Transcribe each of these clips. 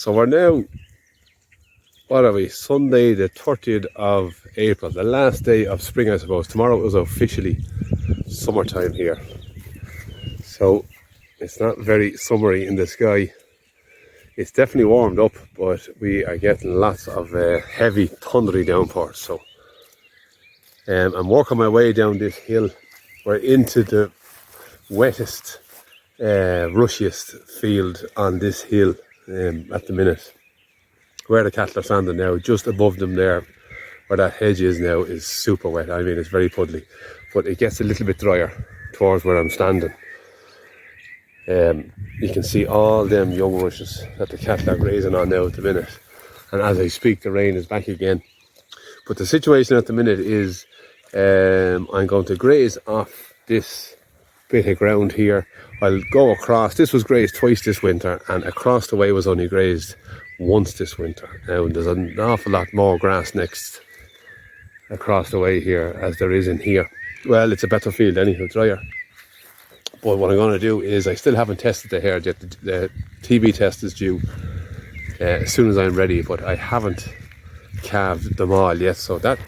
So we're now, what are we, Sunday the 30th of April, the last day of spring I suppose. Tomorrow is officially summertime here. So it's not very summery in the sky. It's definitely warmed up, but we are getting lots of heavy thundery downpours. So I'm working my way down this hill. We're into the wettest, rushiest field on this hill at the minute. Where the cattle are standing now, just above them there, where that hedge is now, is super wet. I mean, it's very puddly, but it gets a little bit drier towards where I'm standing. You can see all them young rushes that the cattle are grazing on now at the minute. And as I speak, the rain is back again. But the situation at the minute is I'm going to graze off this bit of ground here. I'll go across. This was grazed twice this winter, and across the way was only grazed once this winter. Now there's an awful lot more grass next across the way here as there is in here. Well, it's a better field anyhow, drier. But what I'm going to do is, I still haven't tested the herd yet. The TB test is due as soon as I'm ready, but I haven't calved them all yet. So that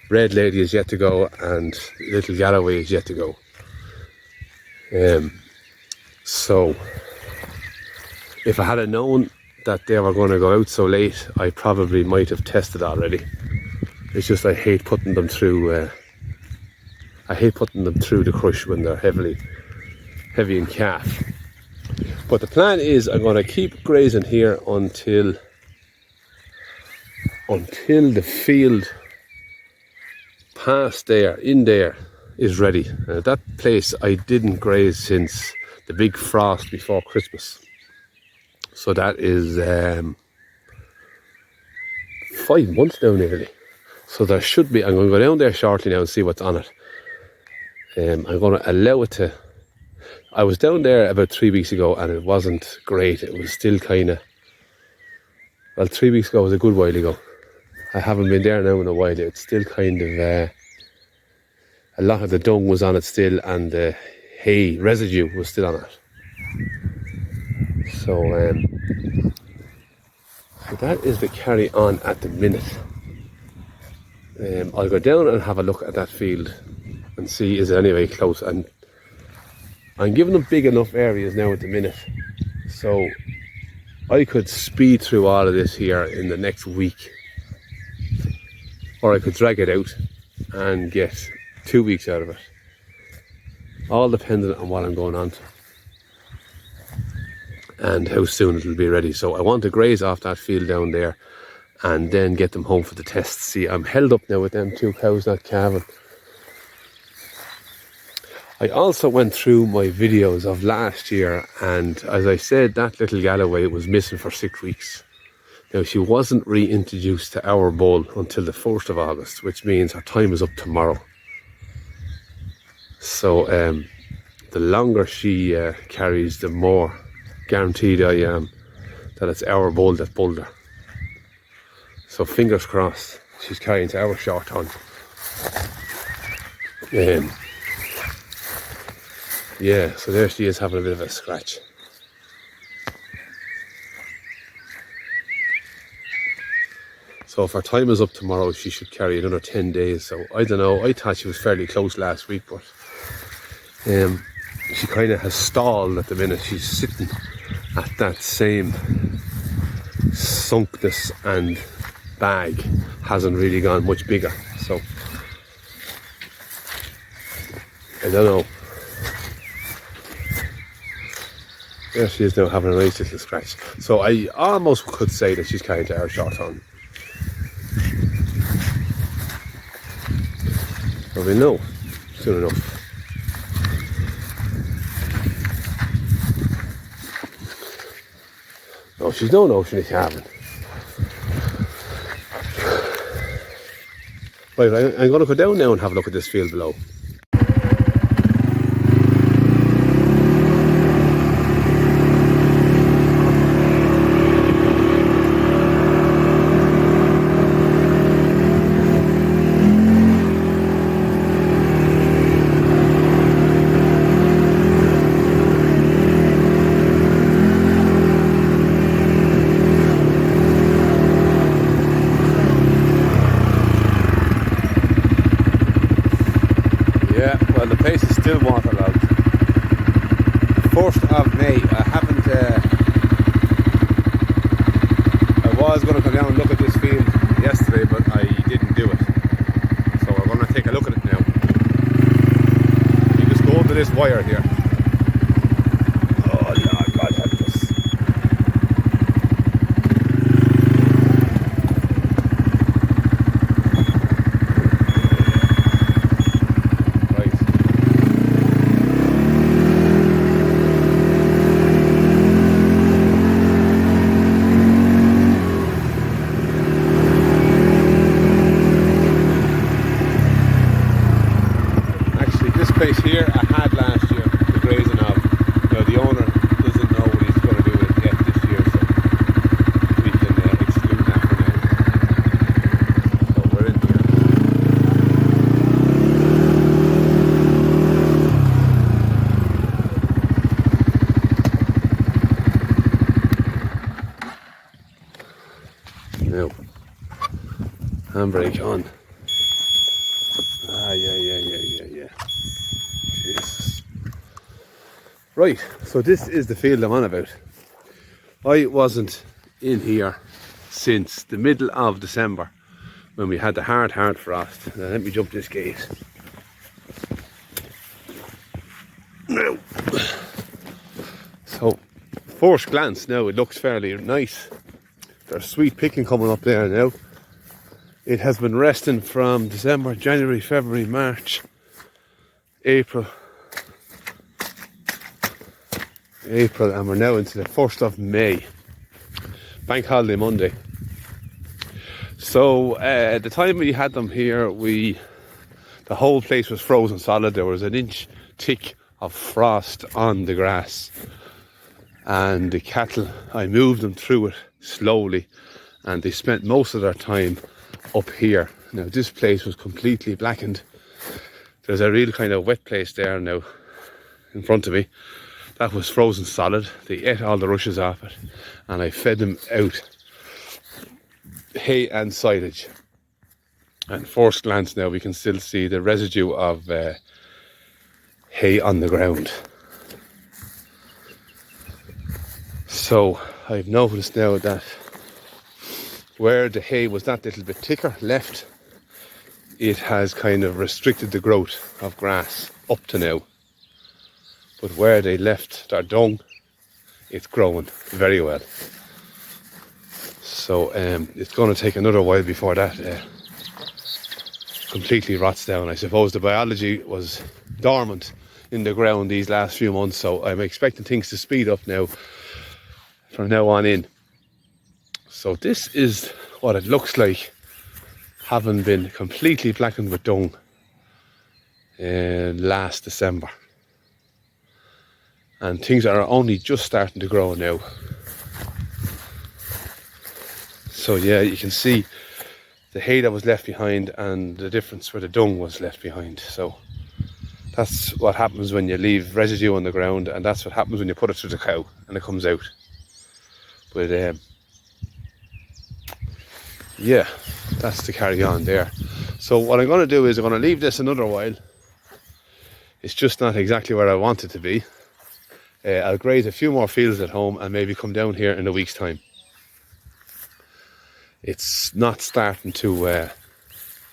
red lady is yet to go, and little Galloway is yet to go. So if I had known that they were going to go out so late, I probably might have tested already. It's just I hate putting them through. I hate putting them through the crush when they're heavy in calf. But the plan is I'm going to keep grazing here until the field past there, in there, is ready. That place I didn't graze since the big frost before Christmas. So that is 5 months now nearly. So there should be, I'm going to go down there shortly now and see what's on it. I'm going to allow it to, I was down there about 3 weeks ago and it wasn't great. It was still kind of, well, 3 weeks ago was a good while ago. I haven't been there now in a while. It's still kind of, a lot of the dung was on it still, and the hay residue was still on it. So, so that is the carry on at the minute. I'll go down and have a look at that field and see is it anyway close. And I'm giving them big enough areas now at the minute, so I could speed through all of this here in the next week, or I could drag it out and get 2 weeks out of it, all dependent on what I'm going on to and how soon it'll be ready. So I want to graze off that field down there and then get them home for the tests. See, I'm held up now with them 2 cows not calving. I also went through my videos of last year, and as I said, that little Galloway was missing for 6 weeks. Now, she wasn't reintroduced to our bull until the 1st of August, which means her time is up tomorrow. So the longer she carries, the more guaranteed I am that it's our bull that bulled her. So fingers crossed she's carrying to our short hunt. Yeah, so there she is having a bit of a scratch. So if her time is up tomorrow, she should carry another 10 days. So I don't know, I thought she was fairly close last week, but she kind of has stalled at the minute. She's sitting at that same sunkness, and bag hasn't really gone much bigger. So I don't know. There she is now having a nice little scratch. So I almost could say that she's carrying to our short on. But we'll know soon enough. No, she's no notion of calving. Right, I'm going to go down now and have a look at this field below. Handbrake on. Yeah. Jesus. Right, so this is the field I'm on about. I wasn't in here since the middle of December when we had the hard frost. Now let me jump this gate. Now, so first glance now it looks fairly nice. There's sweet picking coming up there now. It has been resting from December, January, February, March, April, and we're now into the 1st of May. Bank holiday Monday. So at the time we had them here, the whole place was frozen solid. There was an inch thick of frost on the grass. And the cattle, I moved them through it slowly, and they spent most of their time up here. Now this place was completely blackened. There's a real kind of wet place there now in front of me. That was frozen solid. They ate all the rushes off it, and I fed them out hay and silage. And first glance now we can still see the residue of hay on the ground. So I've noticed now that where the hay was that little bit thicker left, it has kind of restricted the growth of grass up to now. But where they left their dung, it's growing very well. So it's going to take another while before that completely rots down. I suppose the biology was dormant in the ground these last few months, so I'm expecting things to speed up now from now on in. So this is what it looks like having been completely blackened with dung last December. And things are only just starting to grow now. So yeah, you can see the hay that was left behind and the difference where the dung was left behind. So that's what happens when you leave residue on the ground, and that's what happens when you put it through the cow and it comes out. But yeah, that's the carry on there. So what I'm going to do is I'm going to leave this another while. It's just not exactly where I want it to be. I'll graze a few more fields at home and maybe come down here in a week's time. It's not starting to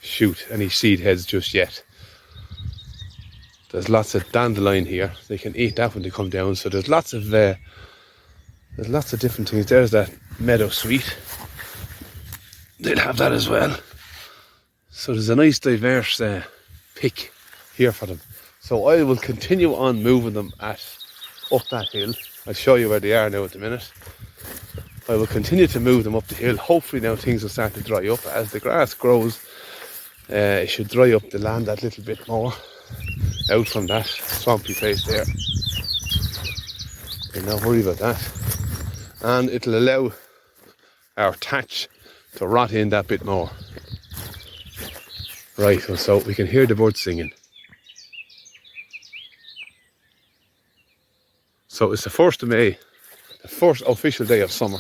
shoot any seed heads just yet. There's lots of dandelion here. They can eat that when they come down. So there's lots of different things. There's that meadow sweet. They'll have that as well. So there's a nice diverse pick here for them. So I will continue on moving them up that hill. I'll show you where they are now at the minute. I will continue to move them up the hill. Hopefully now things will start to dry up. As the grass grows, it should dry up the land that little bit more out from that swampy place there. I'm not worried about that. And it'll allow our thatch to rot in that bit more. Right, so we can hear the birds singing. So it's the 1st of May, the first official day of summer.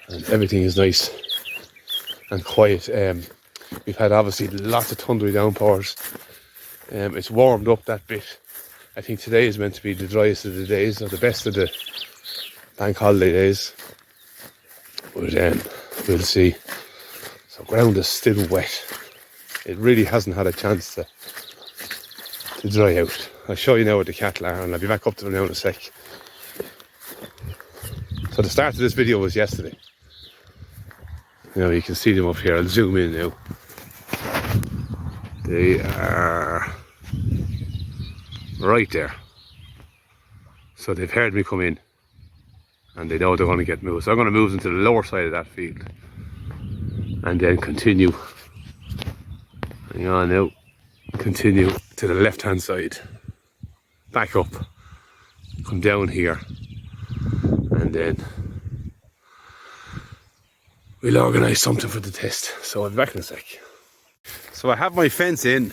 And everything is nice and quiet. We've had obviously lots of thundery downpours. It's warmed up that bit. I think today is meant to be the driest of the days, or the best of the bank holiday days. But we'll see. So ground is still wet. It really hasn't had a chance to dry out. I'll show you now what the cattle are, and I'll be back up to them now in a sec. So the start of this video was yesterday. You know, you can see them up here. I'll zoom in now. They are right there. So they've heard me come in, and they know they're going to get moved. So I'm going to move them to the lower side of that field and then continue. Hang on now. Continue to the left hand side. Back up. Come down here. And then we'll organise something for the test. So I'll be back in a sec. So I have my fence in.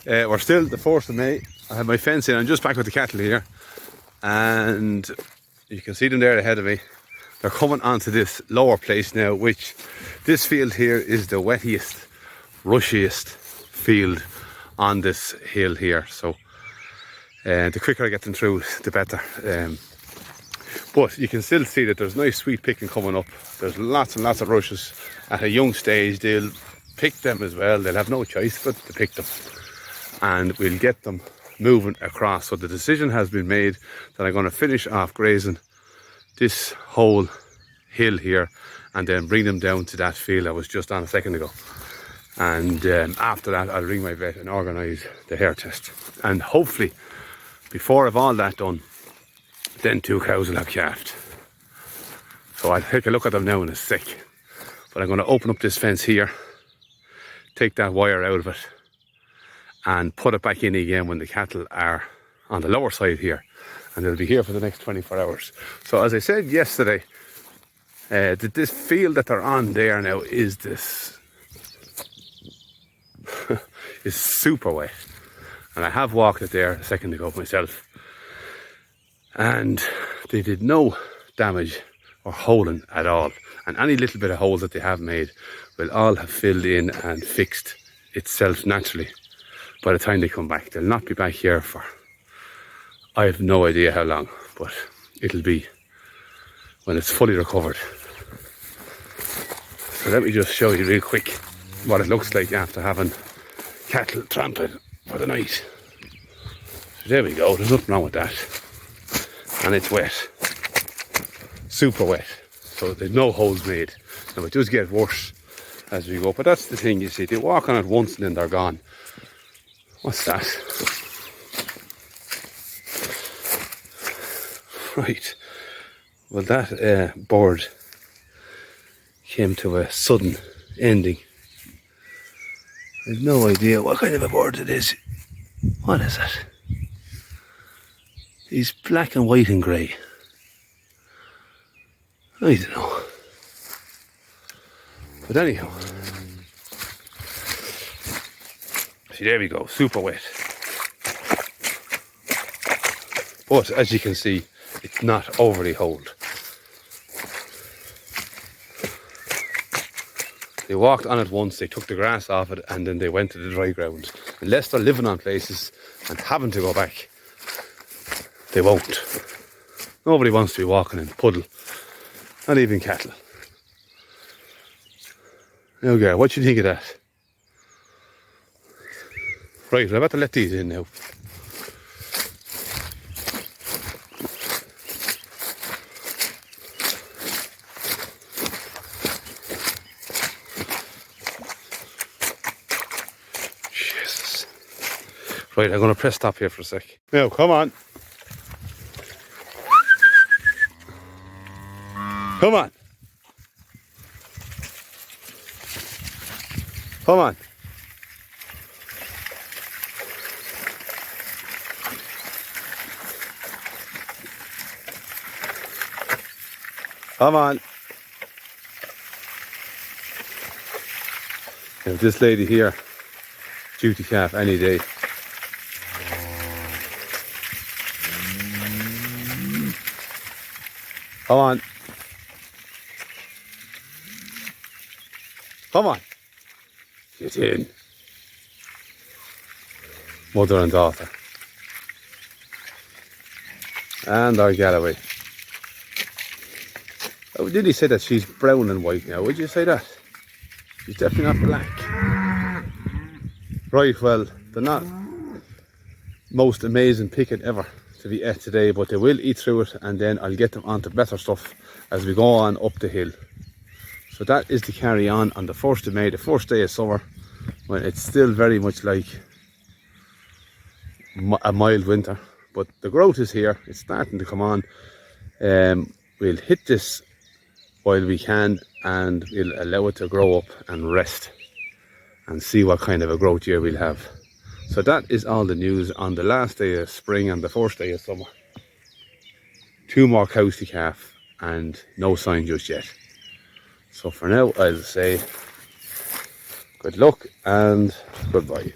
We're still the 4th of May. I have my fence in. I'm just back with the cattle here. And you can see them there ahead of me. they're coming onto this lower place now, which this field here is the wettiest, rushiest field on this hill here. So the quicker I get them through, the better. But you can still see that there's nice sweet picking coming up. There's lots and lots of rushes. At a young stage, they'll pick them as well. They'll have no choice but to pick them. And we'll get them moving across. So the decision has been made that I'm going to finish off grazing this whole hill here and then bring them down to that field I was just on a second ago. And after that, I'll ring my vet and organise the hair test. And hopefully, before I've all that done, then 2 cows will have calved. So I'll take a look at them now in a sec. But I'm going to open up this fence here, take that wire out of it, and put it back in again when the cattle are on the lower side here. And they'll be here for the next 24 hours. So as I said yesterday, this field that they're on there now is this is super wet. And I have walked it there a second ago myself. And they did no damage or holing at all. And any little bit of holes that they have made will all have filled in and fixed itself naturally by the time they come back. They'll not be back here for, I have no idea how long, but it'll be when it's fully recovered. So let me just show you real quick what it looks like after having cattle trampled for the night. So there we go, there's nothing wrong with that. And it's wet, super wet. So there's no holes made. Now it does get worse as we go, but that's the thing, you see, they walk on it once and then they're gone. What's that? Right, well that bird came to a sudden ending. I've no idea what kind of a bird it is. What is it? He's black and white and grey. I don't know. But anyhow. See, there we go, super wet. But as you can see, it's not overly holed. They walked on it once, they took the grass off it, and then they went to the dry ground. Unless they're living on places and having to go back, they won't. Nobody wants to be walking in a puddle, not even cattle. Now, girl, what do you think of that? Right, I'm about to let these in now. Jesus. Right, I'm going to press stop here for a sec. Now, come on. Come on. Come on. Come on. Now this lady here, duty calf any day. Come on. Come on. Get in. Mother and daughter. And our Galloway. Oh, did he say that she's brown and white now? Would you say that? She's definitely not black. Right, well, they're not most amazing picket ever to be ate today, but they will eat through it, and then I'll get them onto better stuff as we go on up the hill. So that is the carry on the 1st of May, the first day of summer, when it's still very much like a mild winter. But the growth is here, it's starting to come on. We'll hit this while we can, and we'll allow it to grow up and rest and see what kind of a growth year we'll have. So that is all the news on the last day of spring and the first day of summer. 2 more cows to calf and no sign just yet. So for now, I'll say good luck and goodbye.